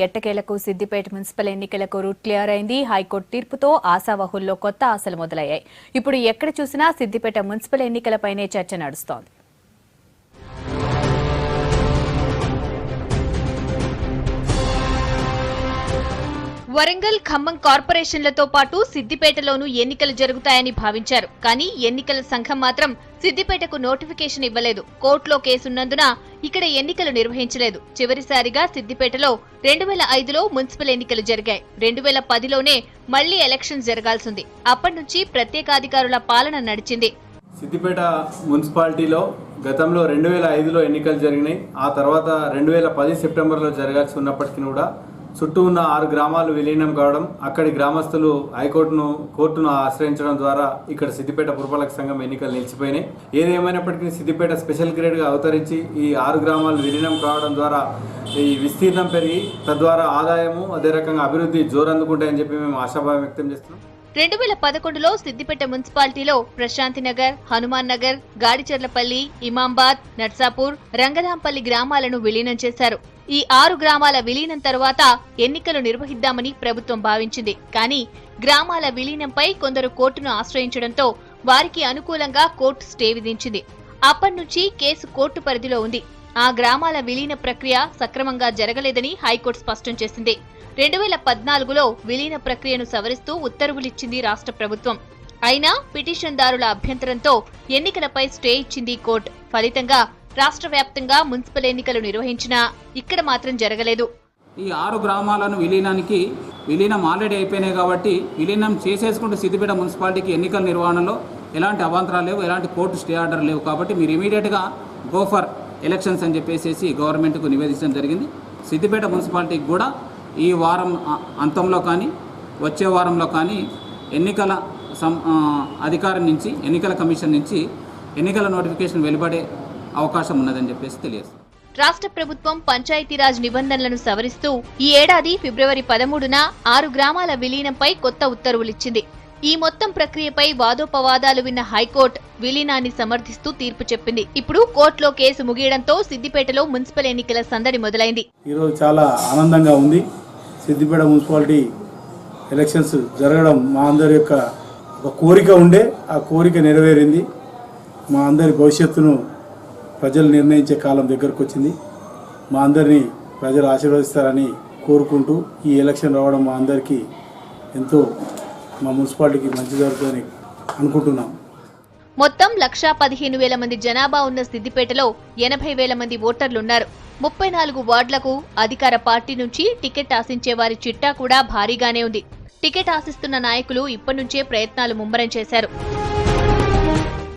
ఎట్టకేలకు సిద్దిపేట మున్సిపల్ ఎన్నికలకు route clear అయింది. హైకోర్టు తీర్పుతో ఆశావహుల్లో కొత్త ఆశలు మొదలయ్యాయి. ఇప్పుడు ఎక్కడ చూసినా సిద్దిపేట మున్సిపల్ ఎన్నికలపైనే చర్చ నడుస్తోంది. వరంగల్, ఖమ్మం కార్పొరేషన్లతో పాటు సిద్దిపేటలోనూ ఎన్నికలు జరుగుతాయని భావించారు. కానీ ఎన్నికల సంఘం మాత్రం సిద్దిపేటకు నోటిఫికేషన్ ఇవ్వలేదు. కోర్టులో కేసున్నందున ఇక్కడ ఎన్నికలు నిర్వహించలేదు. చివరిసారిగా సిద్దిపేటలో 2005లో మున్సిపల్ ఎన్నికలు జరిగాయి. 2010లోనే మళ్లీ ఎలక్షన్ జరగాల్సింది. అప్పటి నుంచి ప్రత్యేకాధికారుల పాలన నడిచింది. సిద్దిపేట మున్సిపాలిటీలో గతంలో 2005లో ఎన్నికలు జరిగినాయి. ఆ తర్వాత 2010 సెప్టెంబర్లో జరగాల్సి ఉన్నప్పటికీ కూడా చుట్టూ ఉన్న 6 గ్రామాలు విలీనం కావడం, అక్కడి గ్రామస్తులు కోర్టును ఆశ్రయించడం ద్వారా ఇక్కడ సిద్దిపేట పురపాలక సంఘం ఎన్నికలు నిలిచిపోయినాయి. ఏదేమైనప్పటికీ సిద్దిపేట స్పెషల్ గ్రేడ్గా అవతరించి ఈ 6 గ్రామాలు విలీనం కావడం ద్వారా ఈ విస్తీర్ణం పెరిగి తద్వారా ఆదాయము అదే రకంగా అభివృద్ధి జోరందుకుంటాయని చెప్పి మేము ఆశాభావం వ్యక్తం చేస్తున్నాం. 2011లో సిద్దిపేట మున్సిపాలిటీలో ప్రశాంతి నగర్, హనుమాన్ నగర్, గాడిచెర్లపల్లి, ఇమాంబాద్, నర్సాపూర్, రంగనాంపల్లి గ్రామాలను విలీనం చేశారు. ఈ 6 గ్రామాల విలీనం తరువాత ఎన్నికలు నిర్వహిద్దామని ప్రభుత్వం భావించింది. కానీ గ్రామాల విలీనంపై కొందరు కోర్టును ఆశ్రయించడంతో వారికి అనుకూలంగా కోర్టు స్టే విధించింది. అప్పటి నుంచి కేసు కోర్టు పరిధిలో ఉంది. ఆ గ్రామాల విలీన ప్రక్రియ సక్రమంగా జరగలేదని హైకోర్టు స్పష్టం చేసింది. 2014లో విలీన ప్రక్రియను సవరిస్తూ ఉత్తర్వులిచ్చింది రాష్ట్ర ప్రభుత్వం. అయినా పిటిషన్దారుల అభ్యంతరంతో ఎన్నికలపై స్టే ఇచ్చింది కోర్టు. ఫలితంగా రాష్ట్ర వ్యాప్తంగా మున్సిపల్ ఎన్నికలు నిర్వహించినా ఇక్కడ మాత్రం జరగలేదు. ఈ 6 గ్రామాలను విలీనం ఆల్రెడీ అయిపోయినాయి కాబట్టి విలీనం చేసేసుకుంటూ సిద్దిపేట మున్సిపాలిటీకి ఎన్నికల నిర్వహణలో ఎలాంటి అవాంతరాలు లేవు, ఎలాంటి కోర్టు స్టే ఆర్డర్ లేవు. కాబట్టి మీరు ఇమీడియట్గా గో ఫర్ ఎలక్షన్స్ అని చెప్పేసి గవర్నమెంట్కు నివేదించడం జరిగింది. సిద్దిపేట మున్సిపాలిటీకి కూడా ఈ వారం అంతంలో కానీ వచ్చే వారంలో కానీ ఎన్నికల అధికారం నుంచి, ఎన్నికల కమిషన్ నుంచి ఎన్నికల నోటిఫికేషన్ వెలువడే అవకాశం ఉన్నదని చెప్పేసి తెలియదు. రాష్ట్ర ప్రభుత్వం పంచాయతీరాజ్ నిబంధనలను సవరిస్తూ ఈ ఏడాది ఫిబ్రవరి 13న 6 గ్రామాల విలీనంపై కొత్త ఉత్తర్వులిచ్చింది. ఈ మొత్తం ప్రక్రియపై వాదోపవాదాలు విన్న హైకోర్టు విలీనాన్ని సమర్థిస్తూ తీర్పు చెప్పింది. ఇప్పుడు కోర్టులో కేసు ముగియడంతో సిద్దిపేటలో మున్సిపల్ ఎన్నికల సందడి మొదలైంది. ఈరోజు చాలా ఆనందంగా ఉంది. సిద్దిపేట మున్సిపాలిటీ ఎలక్షన్స్ జరగడం మా అందరి యొక్క ఒక కోరిక ఉండే, ఆ కోరిక నెరవేరింది. మా అందరి భవిష్యత్తును ప్రజలు నిర్ణయించే కాలం దగ్గరకు వచ్చింది. మా అందరినీ ప్రజలు ఆశీర్వదిస్తారని కోరుకుంటూ ఈ ఎలక్షన్ రావడం మా అందరికీ ఎంతో, మా మున్సిపాలిటీకి మంచి జరుగుతుందని అనుకుంటున్నాం. మొత్తం 1,15,000 మంది జనాభా ఉన్న సిద్దిపేటలో 80,000 మంది ఓటర్లున్నారు. 34 వార్డులకు అధికార పార్టీ నుంచి టికెట్ ఆశించే వారి చిట్టా కూడా భారీగానే ఉంది. టికెట్ ఆశిస్తున్న నాయకులు ఇప్పటి నుంచే ప్రయత్నాలు ముమ్మరం చేశారు.